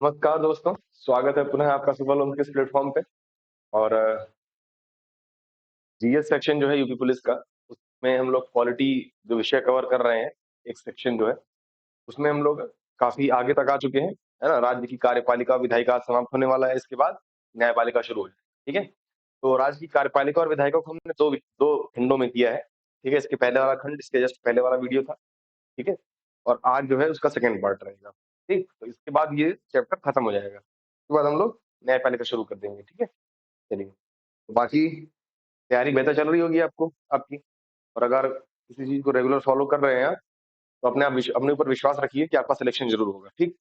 नमस्कार दोस्तों, स्वागत है पुनः आपका सुबह लोन के इस प्लेटफॉर्म पे। और जीएस सेक्शन जो है यूपी पुलिस का, उसमें हम लोग पॉलिटी जो विषय कवर कर रहे हैं, एक सेक्शन जो है उसमें हम लोग काफी आगे तक आ चुके हैं, है ना। राज्य की कार्यपालिका विधायिका समाप्त होने वाला है, इसके बाद न्यायपालिका शुरू है। ठीक है, तो राज्य की कार्यपालिका और विधायिका को हमने दो दो खंडों में किया है। ठीक है, इसके पहले वाला खंड, इसके जस्ट पहले वाला वीडियो था। ठीक है, और आज जो है उसका सेकंड पार्ट रहेगा। ठीक, तो इसके बाद ये चैप्टर खत्म हो जाएगा, उसके बाद हम लोग न्यायपालिका शुरू कर देंगे। ठीक है, चलिए। तो बाकी तैयारी बेहतर चल रही होगी आपको आपकी, और अगर किसी चीज को रेगुलर फॉलो कर रहे हैं आप, तो अपने ऊपर विश्वास रखिए कि आपका सिलेक्शन जरूर होगा। ठीक,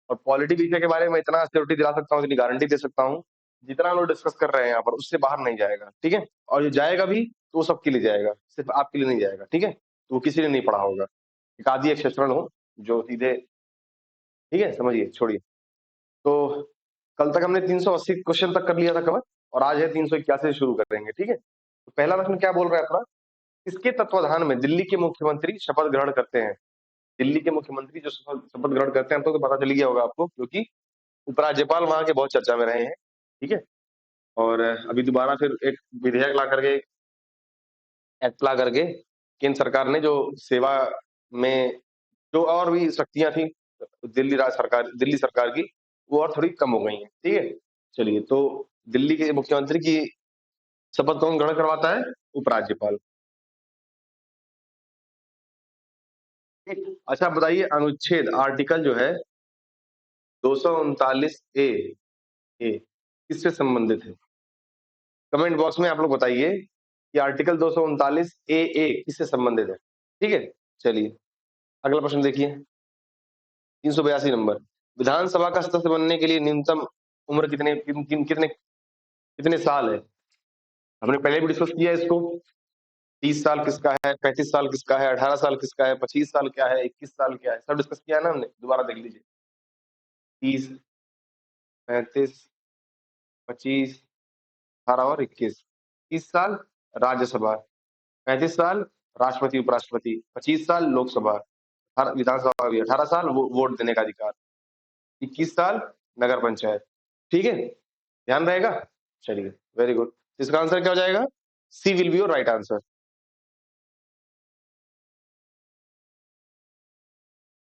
और पॉलिटी विषय के बारे में इतना सिक्योरिटी दिला सकता हूँ, इतनी गारंटी दे सकता हूँ, जितना हम लोग डिस्कस कर रहे हैं यहाँ पर उससे बाहर नहीं जाएगा। ठीक है, और ये जाएगा भी तो वो सबके लिए जाएगा, सिर्फ आपके लिए नहीं जाएगा। ठीक है, तो वो किसी ने नहीं पढ़ा होगा। एक आदि एक्सेप्शनल हो जो सीधे, ठीक है, समझिए, छोड़िए। तो कल तक हमने 380 क्वेश्चन तक कर लिया था कवर, और आज है 381 से शुरू करेंगे। ठीक है, तो पहला प्रश्न क्या बोल रहा है अपना, किसके तत्वाधान में दिल्ली के मुख्यमंत्री शपथ ग्रहण करते हैं। दिल्ली के मुख्यमंत्री जो शपथ शपथ ग्रहण करते हैं, तो पता चल गया होगा आपको, क्योंकि उपराज्यपाल वहां के बहुत चर्चा में रहे हैं। ठीक है, और अभी दोबारा फिर एक विधेयक ला करके, एक्ट ला करके केंद्र सरकार ने जो सेवा में जो और भी शक्तियां थी दिल्ली सरकार की, वो और थोड़ी कम हो गई हैं। ठीक है, चलिए। तो दिल्ली के मुख्यमंत्री की शपथ कौन ग्रहण करवाता है? उपराज्यपाल। ठीक, अच्छा बताइए, अनुच्छेद आर्टिकल जो है 239 ए किससे संबंधित है? कमेंट बॉक्स में आप लोग बताइए कि आर्टिकल 239 ए किससे संबंधित है। ठीक है, चलिए अगला प्रश्न देखिए, 382 नंबर। विधानसभा का सदस्य बनने के लिए न्यूनतम उम्र कितने साल है? हमने पहले भी डिस्कस किया है इसको। 30 साल किसका है, 35 साल किसका है, 18 साल किसका है, 25 साल क्या है, 21 साल क्या है, सब डिस्कस किया है ना हमने, दोबारा देख लीजिए। 30, 35, 25, 18 और 21। 30 साल राज्यसभा, 35 साल राष्ट्रपति उपराष्ट्रपति, 25 साल लोकसभा, हर विधानसभा भी 18 साल वोट देने का अधिकार, 21 साल नगर पंचायत। ठीक है, ध्यान रहेगा। चलिए, वेरी गुड। इसका आंसर क्या हो जाएगा? C will be your right answer.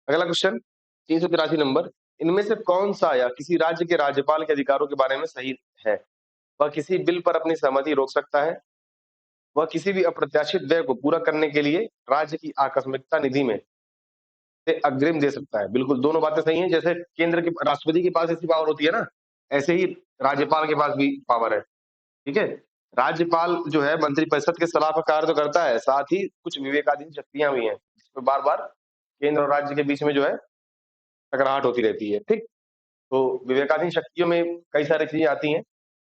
अगला क्वेश्चन, 383 नंबर। इनमें से कौन सा या किसी राज्य के राज्यपाल के अधिकारों के बारे में सही है? वह किसी बिल पर अपनी सहमति रोक सकता है, वह किसी भी अप्रत्याशित व्यय को पूरा करने के लिए राज्य की आकस्मिकता निधि में से अग्रिम दे सकता है। बिल्कुल, दोनों बातें सही हैं। जैसे केंद्र के राष्ट्रपति के पास ऐसी पावर होती है ना, ऐसे ही राज्यपाल के पास भी पावर है। ठीक है, राज्यपाल जो है मंत्रिपरिषद के सलाह पर कार्य तो करता है, साथ ही कुछ विवेकाधीन शक्तियां भी हैं, जिसमें बार बार केंद्र और राज्य के बीच में जो है टकराहट होती रहती है। ठीक, तो विवेकाधीन शक्तियों में कई सारी चीजें आती हैं,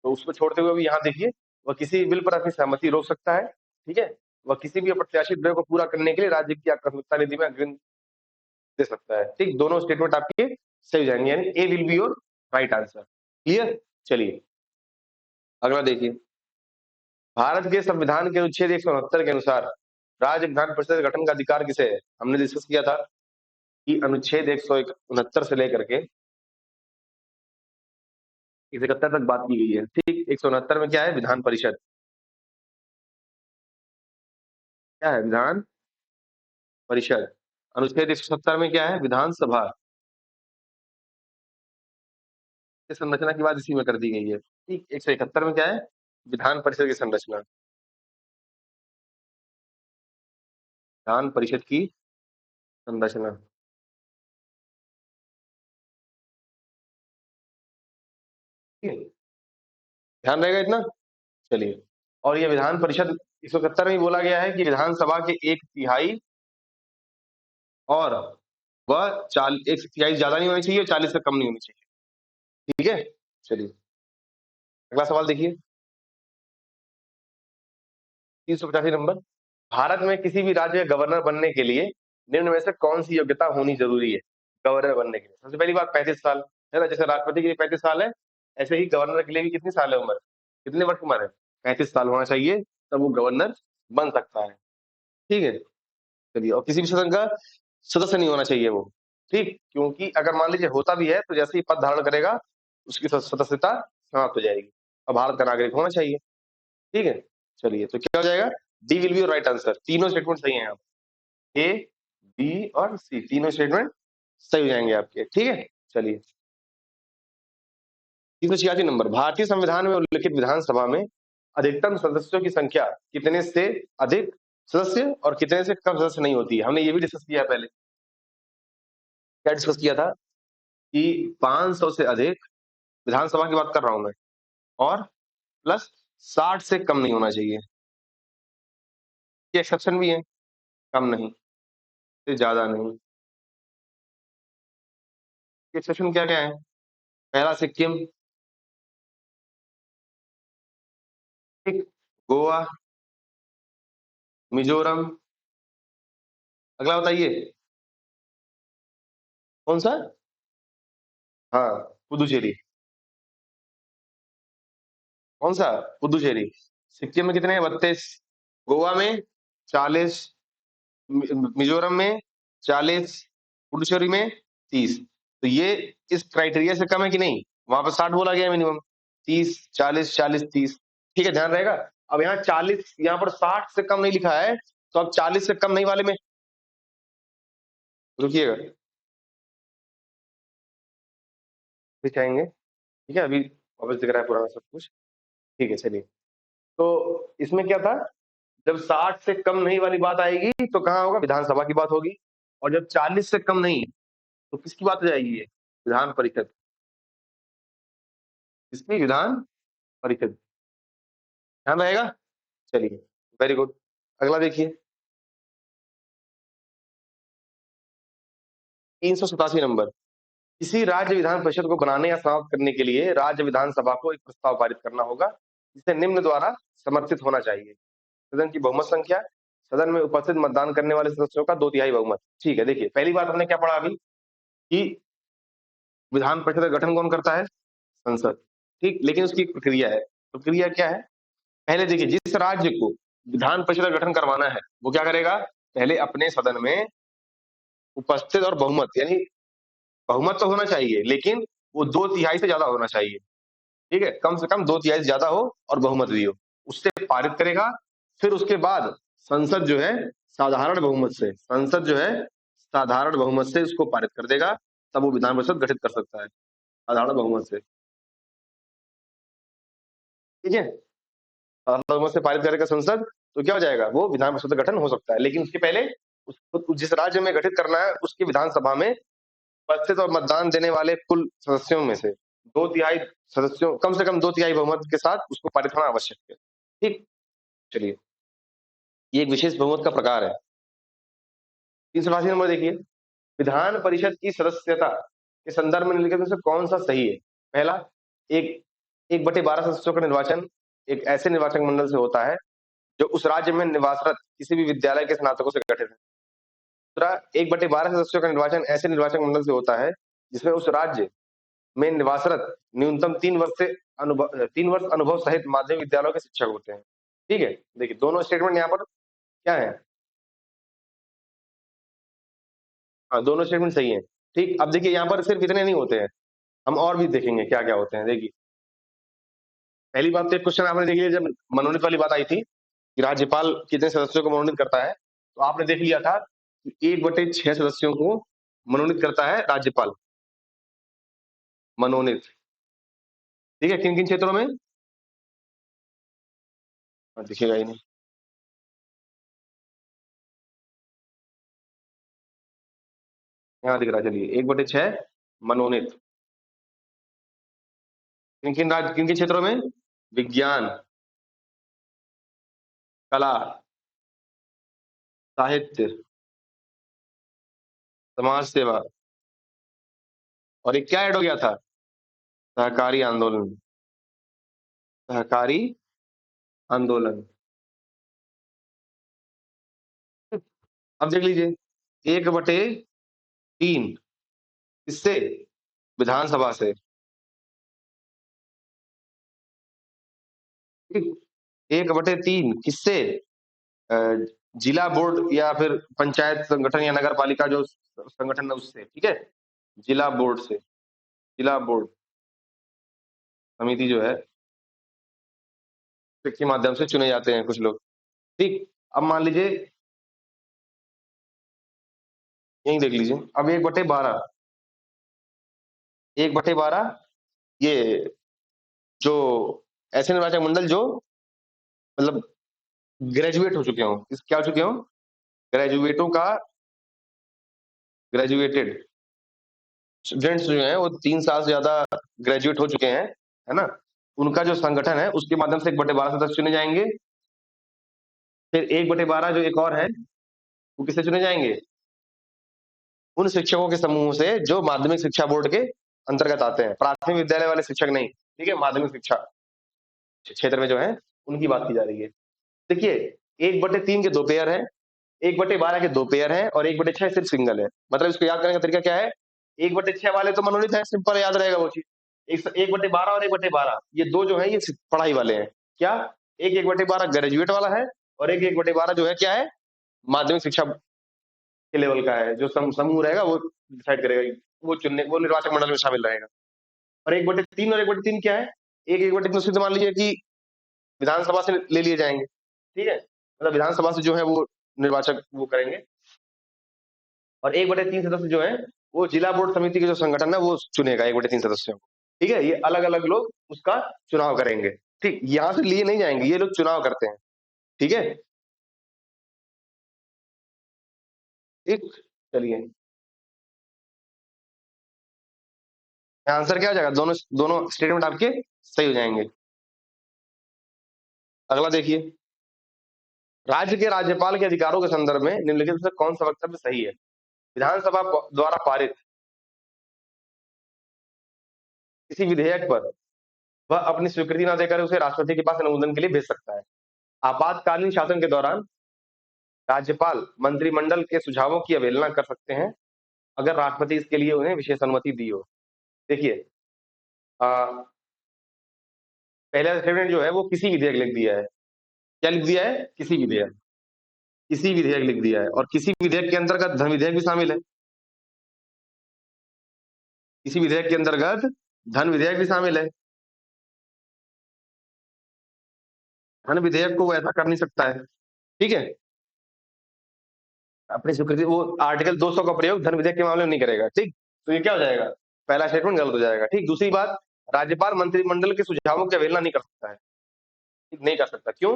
तो उसको छोड़ते हुए भी यहाँ देखिए, वह किसी बिल पर अपनी सहमति रोक सकता है। ठीक है, वह किसी भी अप्रत्याशित व्यय को पूरा करने के लिए राज्य की आकस्मिकता निधि में अग्रिम दे सकता है। ठीक, दोनों स्टेटमेंट आपके सही हो जाएंगे, यानी A will be your right answer. Clear, चलिए अगला देखिए। भारत के संविधान के अनुच्छेद 169 के अनुसार राज्य विधान परिषद के गठन का अधिकार किसे है? हमने डिस्कस किया था कि अनुच्छेद 169 से लेकर के 171 तक बात की गई है। ठीक, 169 में क्या है? विधान परिषद। क्या है? विधान परिषद। अनुच्छेद 170 में क्या है? विधानसभा। ये संरचना की बात इसी में कर दी गई है। ठीक, 171 में क्या है? विधान परिषद की संरचना, विधान परिषद की संरचना। ठीक है, ध्यान रहेगा इतना। चलिए, और ये विधान परिषद 171 में बोला गया है कि विधानसभा के एक तिहाई, और वह चाल एक तिहाई ज्यादा नहीं होनी चाहिए, 40 से कम नहीं होनी चाहिए। ठीक है, चलिए अगला सवाल देखिए, 385 नंबर। भारत में किसी भी राज्य का गवर्नर बनने के लिए निम्न में से कौन सी योग्यता होनी जरूरी है? गवर्नर बनने के लिए सबसे पहली बात 35 साल, है ना। जैसे राष्ट्रपति के लिए 35 साल है, ऐसे ही गवर्नर के लिए भी कितनी साल है उम्र, कितने वर्ष की उम्र है? 35 साल होना चाहिए, तब वो गवर्नर बन सकता है। ठीक है, चलिए, और किसी भी सदन का सदस्य नहीं होना चाहिए वो। ठीक, क्योंकि अगर मान लीजिए होता भी है तो जैसे ही पद धारण करेगा उसकी सदस्यता समाप्त हो जाएगी और भारत का नागरिक होना चाहिए। ठीक है, चलिए तो क्या हो जाएगा, D will be your right answer. तीनों स्टेटमेंट सही हैं। आप ए, बी और सी तीनों स्टेटमेंट सही हो जाएंगे आपके। ठीक है, चलिए 386 नंबर, भारतीय संविधान में उल्लिखित विधानसभा में अधिकतम सदस्यों की संख्या कितने से अधिक सदस्य और कितने से कम सदस्य नहीं होती है। हमने ये भी डिस्कस किया है पहले। क्या डिस्कस किया था कि 500 से अधिक, विधानसभा की बात कर रहा हूं मैं, और प्लस 60 से कम नहीं होना चाहिए। ये एक्सेप्शन भी है, कम नहीं से ज्यादा नहीं। एक्सेप्शन क्या क्या है, पहला सिक्किम, ठीक, गोवा, मिजोरम, अगला बताइए कौन सा, हाँ पुदुचेरी। कौन सा, पुदुचेरी। सिक्किम में कितने हैं, 32, गोवा में 40, मिजोरम में 40, पुडुचेरी में 30। तो ये इस क्राइटेरिया से कम है कि नहीं, वहां पर 60 बोला गया मिनिमम, 30, 40, 40, 30। ठीक है, ध्यान रहेगा। अब यहाँ 40, यहाँ पर 60 से कम नहीं लिखा है, तो अब 40 से कम नहीं वाले में रुकिएगा, फिर चाहेंगे। ठीक है, अभी वापस दिख रहा है पुराना सब कुछ। ठीक है, चलिए तो इसमें क्या था, जब 60 से कम नहीं वाली बात आएगी तो कहाँ होगा, विधानसभा की बात होगी। और जब 40 से कम नहीं, तो किसकी बात हो जाएगी ये, विधान परिषद। किसकी, विधान परिषद। ध्यान रहेगा। चलिए, वेरी गुड। अगला देखिए 387 नंबर, किसी राज्य विधान परिषद को बनाने या समाप्त करने के लिए राज्य विधानसभा को एक प्रस्ताव पारित करना होगा जिसे निम्न द्वारा समर्थित होना चाहिए। सदन की बहुमत संख्या, सदन में उपस्थित मतदान करने वाले सदस्यों का 2/3 बहुमत। ठीक है, देखिए पहली बात हमने क्या पढ़ा अभी कि विधान परिषद का गठन कौन करता है, संसद। ठीक, लेकिन उसकी एक प्रक्रिया है। प्रक्रिया क्या है, पहले देखिए जिस राज्य को विधान परिषद का गठन करवाना है वो क्या करेगा, पहले अपने सदन में उपस्थित और बहुमत, यानी बहुमत तो होना चाहिए लेकिन वो 2/3 से ज्यादा होना चाहिए। ठीक है, कम से कम 2/3 से ज्यादा हो और बहुमत भी हो, उससे पारित करेगा। फिर उसके बाद संसद जो है साधारण बहुमत से, संसद जो है साधारण बहुमत से उसको पारित कर देगा, तब वो विधान परिषद गठित कर सकता है साधारण बहुमत से। ठीक है, साधारण बहुमत से पारित करेगा संसद, तो क्या हो जाएगा, वो विधान परिषद का गठन हो सकता है। लेकिन उसके पहले उसको जिस राज्य में गठित करना है उसकी विधानसभा में उपस्थित और मतदान देने वाले कुल सदस्यों में से 2/3 सदस्यों, कम से कम 2/3 बहुमत के साथ उसको पारित होना आवश्यक है। ठीक, चलिए ये एक विशेष बहुमत का प्रकार है। 388 नंबर देखिए, विधान परिषद की सदस्यता के संदर्भ में निम्नलिखित में से कौन सा सही है। पहला, एक 1/12 सदस्यों का निर्वाचन एक ऐसे निर्वाचक मंडल से होता है जो उस राज्य में निवासरत किसी भी विद्यालय के स्नातकों से गठित है। दूसरा, 1/12 सदस्यों का निर्वाचन ऐसे निर्वाचक मंडल से होता है जिसमें उस राज्य में निवासरत न्यूनतम 3 वर्ष अनुभव सहित माध्यमिक विद्यालयों के शिक्षक होते हैं। ठीक है, देखिए दोनों स्टेटमेंट यहाँ पर क्या है, हाँ दोनों स्टेटमेंट सही है। ठीक, अब देखिए यहाँ पर सिर्फ इतने नहीं होते हैं, हम और भी देखेंगे क्या क्या होते हैं। देखिए पहली बात तो एक क्वेश्चन आपने देख लिया, जब मनोनीत वाली बात आई थी कि राज्यपाल कितने सदस्यों को मनोनीत करता है, तो आपने देख लिया था कि 1/6 सदस्यों को मनोनीत करता है राज्यपाल, मनोनीत। ठीक है, किन किन क्षेत्रों में, दिखेगा ही नहीं, यहाँ दिख रहा है। चलिए 1/6 मनोनीत, किन किन राज्य, किन किन क्षेत्रों में, विज्ञान, कला, साहित्य, समाज सेवा, और एक क्या ऐड हो गया था, सहकारी आंदोलन, सहकारी आंदोलन। अब देख लीजिए 1/3 इससे, विधानसभा से। ठीक, 1/3 किससे, अ, जिला बोर्ड या फिर पंचायत संगठन या नगर पालिका जो संगठन है उससे, ठीक है? जिला बोर्ड से, जिला बोर्ड समिति जो है, के माध्यम से चुने जाते हैं कुछ लोग, ठीक? अब मान लीजिए यहीं देख लीजिए, अब 1/12 1/12 ये जो ऐसे निर्वाचक मंडल जो मतलब ग्रेजुएट हो चुके हों, इस क्या हो चुके हों? ग्रेजुएटों का ग्रेजुएटेड स्टूडेंट्स जो हैं वो 3 साल से ज़्यादा ग्रेजुएट हो चुके हैं, है ना? उनका जो संगठन है उसके माध्यम से 1/12 सदस्य चुने जाएँगे। फिर 1/12 जो एक और है, वो किससे चुने जाएँगे? उन शिक्षकों के समूह से जो माध्यमिक शिक्षा बोर्ड के अंतर्गत आते हैं। प्राथमिक विद्यालय वाले शिक्षक नहीं, ठीक है? माध्यमिक शिक्षा क्षेत्र में जो है, उनकी बात की जा रही है। देखिए, 1/3 के 2 पेयर हैं, 1/12 के 2 पेयर हैं और 1/6 सिर्फ सिंगल है। मतलब इसको याद करने का तरीका क्या है? 1/6 वाले तो मनोनीत है, सिंपल याद रहेगा वो चीज़। 1/12 और 1/12 ये 2 जो हैं ये पढ़ाई वाले हैं। क्या? एक 1/12 ग्रेजुएट वाला है और एक 1/12 जो है क्या है? माध्यमिक शिक्षा के लेवल का है। जो समूह रहेगा वो डिसाइड करेगा, वो निर्वाचक मंडल में शामिल रहेगा। और 1/3 और 1/3 क्या है? एक 1/3 तो सीधे मान लीजिए कि विधानसभा से ले लिए जाएँगे, ठीक है? मतलब विधानसभा से जो है वो निर्वाचक वो करेंगे और 1/3 सदस्य जो हैं, वो जिला बोर्ड समिति के जो संगठन है वो चुनेगा 1/3 सदस्यों को, ठीक है? ये अलग-अलग लोग उसका चुनाव करेंगे, ठीक? यहाँ से लिए नहीं जाएँगे, ये लोग चुनाव करते हैं, ठीक है? ठीक? चलिए, आंसर क्या हो जाएगा? दोनों दोनों स्टेटमेंट आपके सही हो जाएँगे। अगला देखिए, राज्य के राज्यपाल के अधिकारों के संदर्भ में निम्नलिखित में से कौन सा वक्तव्य सही है? विधानसभा द्वारा पारित किसी विधेयक पर वह अपनी स्वीकृति न देकर उसे राष्ट्रपति के पास अनुमोदन के लिए भेज सकता है। आपातकालीन शासन के दौरान राज्यपाल मंत्रिमंडल के सुझावों की अवहेलना कर सकते हैं, अगर राष्ट्रपति इसके लिए उन्हें विशेष अनुमति दी हो। देखिए, अ, पहला स्टेटमेंट जो है वो किसी विधेयक लिख दिया है। क्या लिख दिया है? किसी विधेयक। किसी विधेयक लिख दिया है और किसी विधेयक के अंतर्गत धन विधेयक भी शामिल है। किसी विधेयक के अंतर्गत धन विधेयक भी शामिल है। धन विधेयक को वो ऐसा कर नहीं सकता है, ठीक है? अपनी स्वीकृति वो आर्टिकल 200 का प्रयोग धन विधेयक के मामले में नहीं करेगा, ठीक? तो ये क्या हो जाएगा? पहला स्टेटमेंट गलत हो जाएगा, ठीक? दूसरी बात, राज्यपाल मंत्रिमंडल के सुझावों की अवहेलना नहीं कर सकता है, ठीक? नहीं कर सकता, क्यों?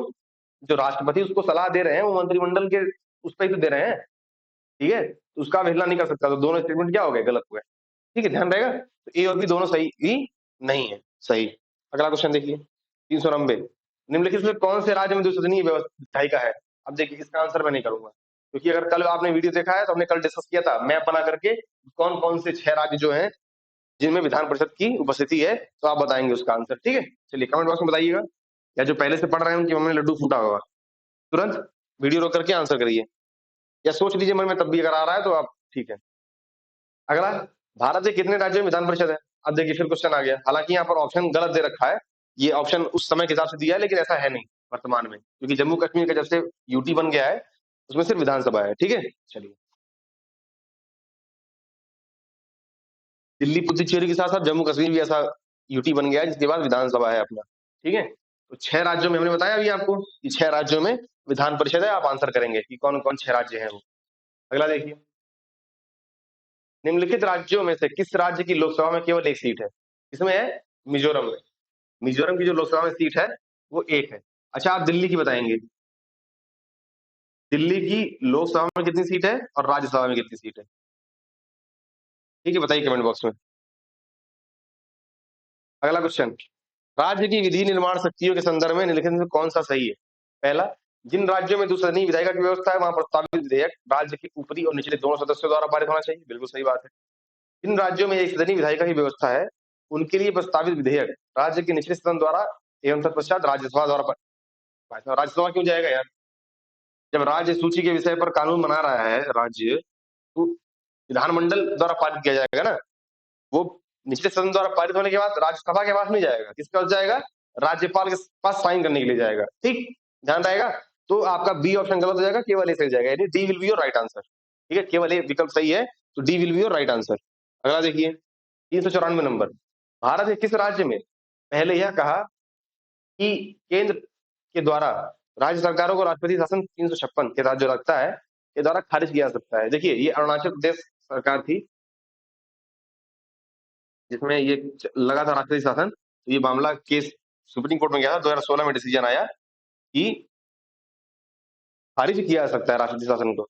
जो राष्ट्रपति उसको सलाह दे रहे हैं, वो मंत्रिमंडल के उस पे ही तो दे रहे हैं, ठीक है? तो उसका अवहेलना नहीं कर सकता, तो दोनों स्टेटमेंट क्या हो गए? गलत हो गए, ठीक है? ध्यान रहेगा? तो ए और बी दोनों सही ही नहीं है, सही। अगला क्वेश्चन देखिए, 390 निम्नलिखित में कौन से राज्य में द्विसदनीय विधायिका है? अब देखिए, इसका आंसर मैं नहीं करूँगा, क्योंकि अगर कल आपने वीडियो देखा है तो हमने कल डिस्कस किया था मैप बना करके कौन-कौन से 6 राज्य जो हैं, जिनमें विधान परिषद की उपस्थिति है, तो आप बताएँगे उसका आंसर, ठीक है? चलिए कमेंट बॉक्स में बताइएगा, या जो पहले से पढ़ रहे हैं उनके मुँह में लड्डू फूटा होगा। तुरंत वीडियो रोक करके आंसर करिए, या सोच लीजिए मन में तब भी अगर आ रहा है तो आप ठीक है। अगला, भारत के कितने राज्यों में विधान परिषद है? अब देखिए फिर क्वेश्चन आ गया, हालाँकि यहाँ पर ऑप्शन गलत दे रखा है, ये ऑप्शन उस समय के हिसाब से दिया है लेकिन ऐसा है नहीं वर्तमान में, क्योंकि जम्मू कश्मीर का जब से यूटी बन गया है, उसमें सिर्फ विधानसभा है, ठीक है? चलिए, दिल्ली पुडुचेरी के साथ-साथ जम्मू कश्मीर भी ऐसा यूटी बन गया है जिसके बाद विधानसभा है अपना, ठीक है? तो 6 राज्यों में हमने बताया अभी आपको कि 6 राज्यों में विधान परिषद है, आप आंसर करेंगे कि कौन-कौन 6 राज्य हैं वो। अगला देखिए, निम्नलिखित राज्यों में से किस राज्य की लोकसभा में केवल 1 सीट है? किसमें है? मिजोरम में। मिजोरम की जो लोकसभा में सीट है, वो 1 है। अच्छा, आप दिल्ली की बताएँगे। दिल्ली की लोकसभा में कितनी सीट है और राज्यसभा में कितनी सीट है? ठीक है, बताइए कमेंट बॉक्स में। अगला क्वेश्चन, राज्य की विधि निर्माण शक्तियों के संदर्भ में निम्नलिखित में कौन सा सही है? पहला, जिन राज्यों में द्विसदनीय विधायिका की व्यवस्था है, वहाँ प्रस्तावित विधेयक राज्य के ऊपरी और निचले दोनों सदस्यों द्वारा पारित होना चाहिए। बिल्कुल सही बात है। जिन राज्यों में एक सदनीय विधायिका की व्यवस्था है, उनके लिए प्रस्तावित विधेयक राज्य के निचले सदन द्वारा एवं तत्पश्चात राज्यसभा द्वारा पारित राज्यसभा क्यों जाएगा यार? जब राज्य सूची के विषय पर कानून बना रहा है राज्य, तो विधानमंडल द्वारा पारित किया जाएगा ना, वो निचले सदन द्वारा पारित होने के बाद राज्यसभा के पास नहीं जाएगा, किसके पास जाएगा? राज्यपाल के पास साइन करने के लिए जाएगा, ठीक? ध्यान रहेगा? तो आपका बी ऑप्शन गलत हो जाएगा, केवल ए सही हो जाएगा, यानी D will be your right answer. ठीक है, केवल एक विकल्प सही है, तो D will be your right answer. अगला देखिए 394 नंबर, भारत के किस राज्य में पहले यह कहा कि केंद्र के द्वारा राज्य सरकारों को राष्ट्रपति शासन 356 के तहत जो लगता है के द्वारा खारिज किया जा सकता है। देखिए ये अरुणाचल प्रदेश सरकार थी जिसमें ये लगा था राष्ट्रपति शासन, तो ये मामला केस सुप्रीम कोर्ट में गया था, 2016 में डिसीजन आया कि खारिज किया जा सकता है राष्ट्रपति शासन को,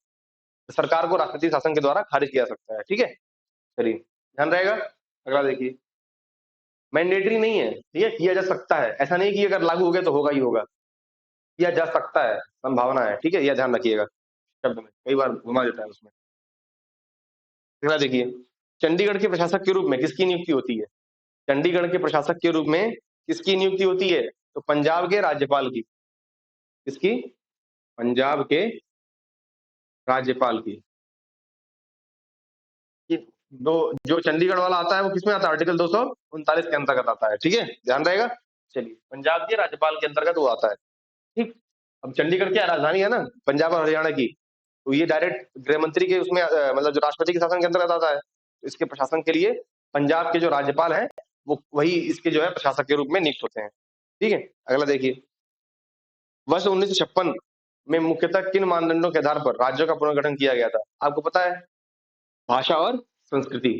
सरकार को राष्ट्रपति शासन के द्वारा खारिज किया जा सकता है। ठीक है, चलिए ध्यान रहेगा। अगला देखिए, मैंडेटरी नहीं है, ठीक है, किया जा सकता है, ऐसा नहीं कि अगर लागू हो गया तो होगा ही होगा, किया जा सकता है, संभावना है। ठीक है, यह ध्यान रखिएगा, शब्द में कई बार घुमा देता है उसमें। अगला देखिए, चंडीगढ़ के प्रशासक के रूप में किसकी नियुक्ति होती है? चंडीगढ़ के प्रशासक के रूप में किसकी नियुक्ति होती है? तो पंजाब के राज्यपाल की। किसकी? पंजाब के राज्यपाल की। कि दो जो चंडीगढ़ वाला आता है वो किसमें आता है? आर्टिकल 239 के अंतर्गत आता है। ठीक है, ध्यान रहेगा। चलिए, पंजाब के राज्यपाल के अंतर्गत वो आता है। ठीक, अब चंडीगढ़ क्या राजधानी है ना पंजाब और हरियाणा की, तो ये डायरेक्ट गृह मंत्री के उसमें मतलब जो राष्ट्रपति के शासन के अंतर्गत आता है। तो इसके प्रशासन के लिए पंजाब के जो राज्यपाल हैं वो वही इसके जो है प्रशासक के रूप में नियुक्त होते हैं। ठीक है, अगला देखिए, वर्ष 1956 में मुख्यतः किन मानदंडों के आधार पर राज्यों का पुनर्गठन किया गया था? आपको पता है, भाषा और संस्कृति।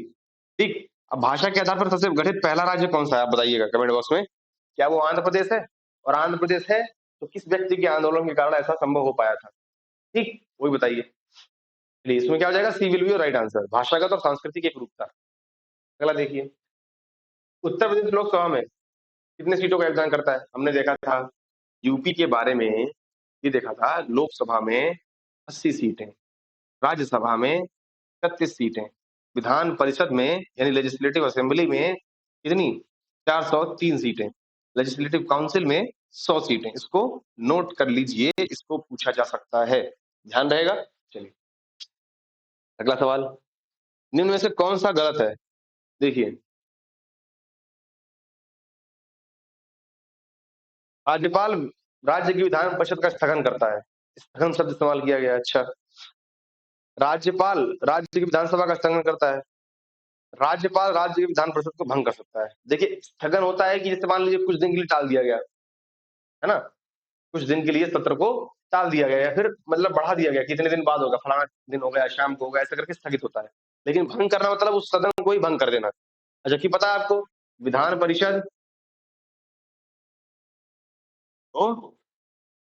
ठीक, अब भाषा के आधार पर सबसे गठित पहला राज्य कौन सा है आप बताइएगा कमेंट बॉक्स में। क्या वो आंध्र प्रदेश है? और आंध्र प्रदेश है तो किस व्यक्ति के आंदोलन के कारण ऐसा संभव हो पाया था? ठीक, वही बताइए। चलिए, इसमें क्या हो जाएगा? C will be your right answer, भाषागत और सांस्कृतिक एक रूपता। अगला देखिए, उत्तर प्रदेश लोकसभा में कितने सीटों का योगदान करता है? हमने देखा था यूपी के बारे में, ये देखा था लोकसभा में 80 सीटें, राज्यसभा में 36 सीटें, विधान परिषद में यानी लेजिस्लेटिव असेंबली में कितनी? 403 सीटें, लेजिस्लेटिव काउंसिल में 100 सीटें। इसको नोट कर लीजिए, इसको पूछा जा सकता है, ध्यान रहेगा। चलिए, अगला सवाल, निम्न में से कौन सा गलत है? देखिए, राज्यपाल राज्य की विधान परिषद का स्थगन करता है, स्थगन शब्द इस्तेमाल किया गया। अच्छा, राज्यपाल राज्य की विधानसभा का स्थगन करता है, राज्यपाल राज्य की विधान परिषद को भंग कर सकता है। देखिए, स्थगन होता है कि जैसे मान लीजिए कुछ दिन के लिए टाल दिया गया है ना, कुछ दिन के लिए सत्र को टाल दिया गया या फिर मतलब बढ़ा दिया गया कि इतने दिन बाद होगा, फलाना दिन हो गया, शाम को होगा, ऐसा करके स्थगित होता है। लेकिन भंग करना मतलब उस सदन को ही भंग कर देना। जबकि पता है आपको, विधान परिषद हो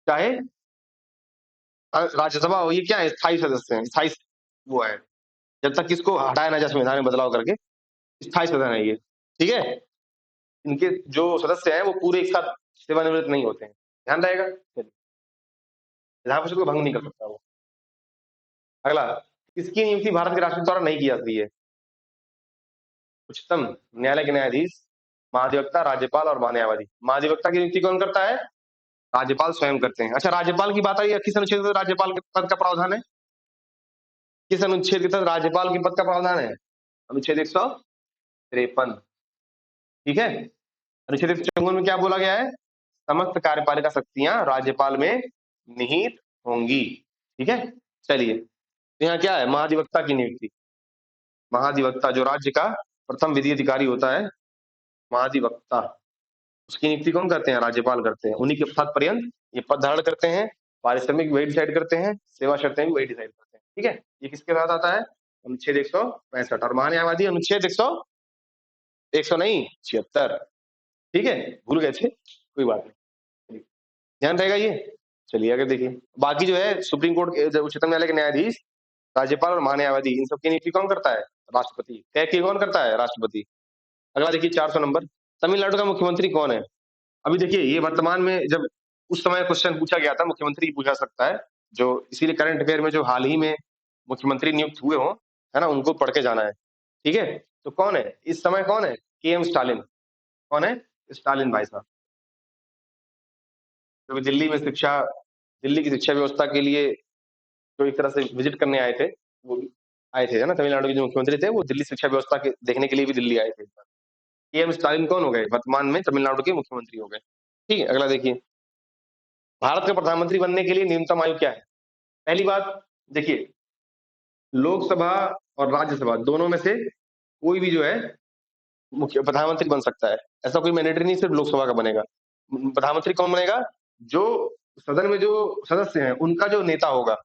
चाहे राज्यसभा हो, ये क्या है? स्थायी सदस्य है, स्थायी वो है, जब तक इसको हटाया ना जाए संविधान में बदलाव करके, स्थायी सदन है ये। ठीक है, इनके जो सदस्य हैं वो पूरे एक साथ सेवानिवृत्त नहीं होते हैं, ध्यान रहेगा। चलिए, विधान परिषद को भंग नहीं कर सकता वो। अगला, किसकी नियुक्ति भारत के राष्ट्रपति द्वारा नहीं की जाती है? उच्चतम न्यायालय के न्यायाधीश, महाधिवक्ता, राज्यपाल और महान्यायवादी। महाधिवक्ता की नियुक्ति कौन करता है? राज्यपाल स्वयं करते हैं। अच्छा, राज्यपाल की बात आई है, किस अनुच्छेद में राज्यपाल के पद का प्रावधान है? किस अनुच्छेद के तहत राज्यपाल के पद का प्रावधान है? अनुच्छेद 153। ठीक है, अनुच्छेद 154 में क्या बोला गया है? समस्त कार्यपालिका शक्तियां राज्यपाल में निहित होंगी। ठीक है, चलिए, तो यहाँ क्या है? महाधिवक्ता की नियुक्ति। महाधिवक्ता जो राज्य का प्रथम विधि अधिकारी होता है, महाधिवक्ता, उसकी नियुक्ति कौन करते हैं? राज्यपाल करते हैं। उन्हीं के पद पर्यंत ये पद धारण करते हैं, पारिश्रमिक वही डिसाइड करते हैं, सेवा शर्तें भी वही डिसाइड करते हैं। ठीक है, ये किसके साथ आता है? अनुच्छेद 165। और महान्यायवादी अनुच्छेद 100 नहीं 76। ठीक है, भूल गए थे, कोई बात नहीं, ध्यान रहेगा ये। चलिए आगे देखिए, बाकी जो है सुप्रीम कोर्ट के उच्चतम न्यायालय के न्यायाधीश, राज्यपाल और महान्यायवादी, इन सबकी नियुक्ति कौन करता है? राष्ट्रपति। तय की कौन करता है? राष्ट्रपति। अगला देखिए 400 नंबर, तमिलनाडु का मुख्यमंत्री कौन है? अभी देखिए, ये वर्तमान में जब उस समय क्वेश्चन पूछा गया था, मुख्यमंत्री पूछा सकता है, जो इसीलिए करंट अफेयर में जो हाल ही में मुख्यमंत्री नियुक्त हुए हो, है ना, उनको पढ़ के जाना है। ठीक है, तो कौन है इस समय? कौन है? के.एम. स्टालिन। कौन है? स्टालिन भाई साहब। तो दिल्ली की शिक्षा व्यवस्था के लिए जो एक तरह से विजिट करने आए थे, वो भी आए थे, है ना, तमिलनाडु के जो मुख्यमंत्री थे वो दिल्ली शिक्षा व्यवस्था के देखने के लिए भी दिल्ली आए थे। के.एम. स्टालिन कौन हो गए? वर्तमान में तमिलनाडु के मुख्यमंत्री हो गए। ठीक है, अगला देखिए, भारत का प्रधानमंत्री बनने के लिए न्यूनतम आयु क्या है? पहली बात देखिए, लोकसभा और राज्यसभा दोनों में से कोई भी जो है मुख्य प्रधानमंत्री बन सकता है। ऐसा कोई मैंडेटरी नहीं सिर्फ लोकसभा का बनेगा। प्रधानमंत्री कौन बनेगा? जो सदन में जो सदस्य हैं उनका जो नेता होगा।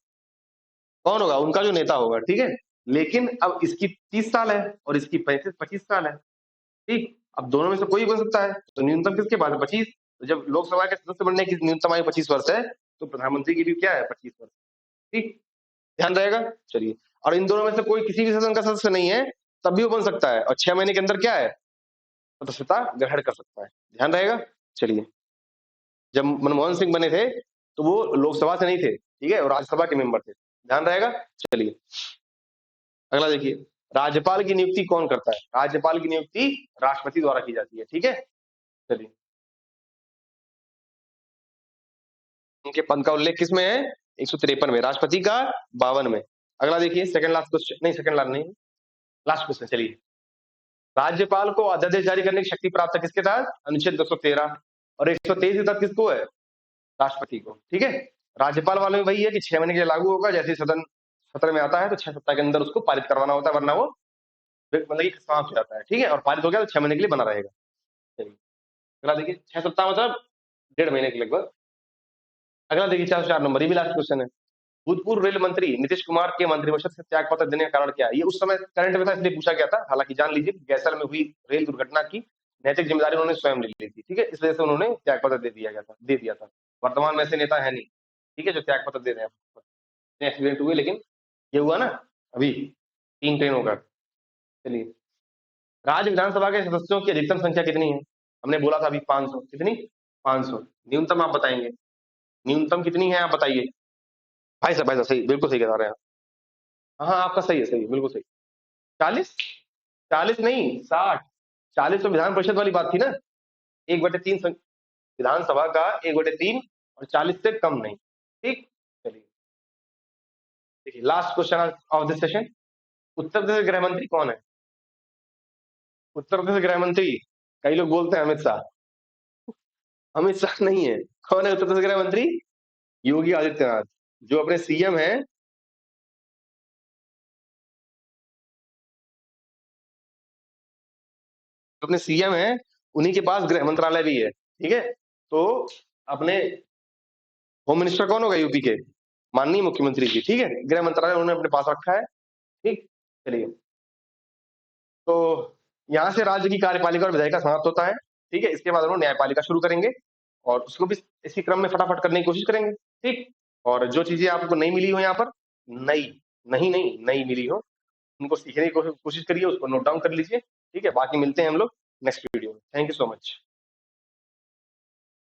कौन होगा? उनका जो नेता होगा, ठीक है? लेकिन अब इसकी 30 साल है और इसकी 35-25 साल है, ठीक? अब दोनों में से कोई बन सकता है, तो न्यूनतम किसके पास है? 25। तो जब लोकसभा के सदस्य बनने की न्यूनतम आयु 25 वर्ष है, तो प्रधानमंत्री की भी क्या है? 25 वर्ष, ठीक? ध्यान रहेगा? चलिए। और इन दोनों में से कोई किसी भी सदन का सदस्य नहीं है, तब भी वो बन सकता है और 6 महीने के अंदर क्या है? सदस्यता ग्रहण कर सकता है। ध्यान रहेगा? चलिए। जब मनमोहन सिंह बने थे, तो वो लोकसभा से नहीं थे, ठीक है? और राज्यसभा के मेंबर थे। ध्यान रहेगा? चलिए। अगला देखिए, राज्यपाल की नियुक्ति कौन करता है? राज्यपाल की नियुक्ति राष्ट्रपति द्वारा की जाती है, ठीक है? चलिए। उनके पद का उल्लेख किसमें है? 153 में, राष्ट्रपति का 52 में। अगला देखिए, सेकंड लास्ट क्वेश्चन, नहीं सेकंड लास्ट नहीं, लास्ट क्वेश्चन। चलिए, राज्यपाल को अध्यादेश जारी करने की शक्ति प्राप्त है किसके तहत? अनुच्छेद 213 और 123 के तहत किसको है? राष्ट्रपति को, ठीक है? राज्यपाल वाले में वही है कि 6 महीने के लिए लागू होगा, जैसे ही सदन सत्र में आता है तो 6 सप्ताह के अंदर उसको पारित करवाना होता है, वरना वो मतलब कि समाप्त हो जाता है, ठीक है? और पारित हो गया तो 6 महीने के लिए बना रहेगा। चलिए, अगला देखिए, 6 सप्ताह मतलब 1.5 महीने के लगभग। अगला देखिए 404 नंबर, ये भी लास्ट क्वेश्चन है। भूतपूर्व रेल मंत्री नीतीश कुमार के मंत्रिपरिषद से त्याग पत्र देने का कारण क्या है? ये उस समय करंट में था इसलिए पूछा गया था। हालांकि जान लीजिए, गैसल में हुई रेल दुर्घटना की नैतिक जिम्मेदारी उन्होंने स्वयं ले ली थी, ठीक है? इस वजह से उन्होंने त्याग पत्र दे दिया था। वर्तमान में ऐसे नेता है नहीं, ठीक है, जो त्याग पत्र दे रहे हैं। एक्सीडेंट हुए, लेकिन ये हुआ ना अभी 3 ट्रेनों का। चलिए, राज्य विधानसभा के सदस्यों की अधिकतम संख्या कितनी है? हमने बोला था अभी 500। कितनी? 500। न्यूनतम आप बताएंगे, न्यूनतम कितनी है आप बताइए। भाई साहब सही, बिल्कुल सही बता रहे हैं आप। हाँ, आपका सही है, बिल्कुल सही। 40? 40 नहीं, 60। 40 तो विधान परिषद वाली बात थी ना, 1/3 विधानसभा का 1/3 और 40 से कम नहीं, ठीक? चलिए, देखिए last question of this session. Uttar Pradesh के गृह मंत्री कौन है? उत्तर प्रदेश के गृह मंत्री, कई लोग बोलते हैं अमित शाह। अमित शाह नहीं है। कौन है उत्तर प्रदेश के गृह मंत्री? योगी आदित्यनाथ, जो अपने सीएम है। अपने सीएम है, उन्हीं के पास गृह मंत्रालय भी है, ठीक है? तो अपने होम मिनिस्टर कौन होगा यूपी के? माननीय मुख्यमंत्री जी, ठीक है? गृह मंत्रालय उन्होंने अपने पास रखा है, ठीक? चलिए, तो यहाँ से राज्य की कार्यपालिका और विधायिका समाप्त होता है, ठीक है? इसके बाद हम लोग न्यायपालिका शुरू करेंगे और उसको भी इसी क्रम में फटाफट करने की कोशिश करेंगे, ठीक? और जो चीजें आपको नहीं मिली हो यहाँ पर, नई नहीं नई मिली हो, उनको सीखने की कोशिश करिए, उसको नोट डाउन कर लीजिए, ठीक है? बाकी मिलते हैं हम लोग नेक्स्ट वीडियो में। Thank you so much.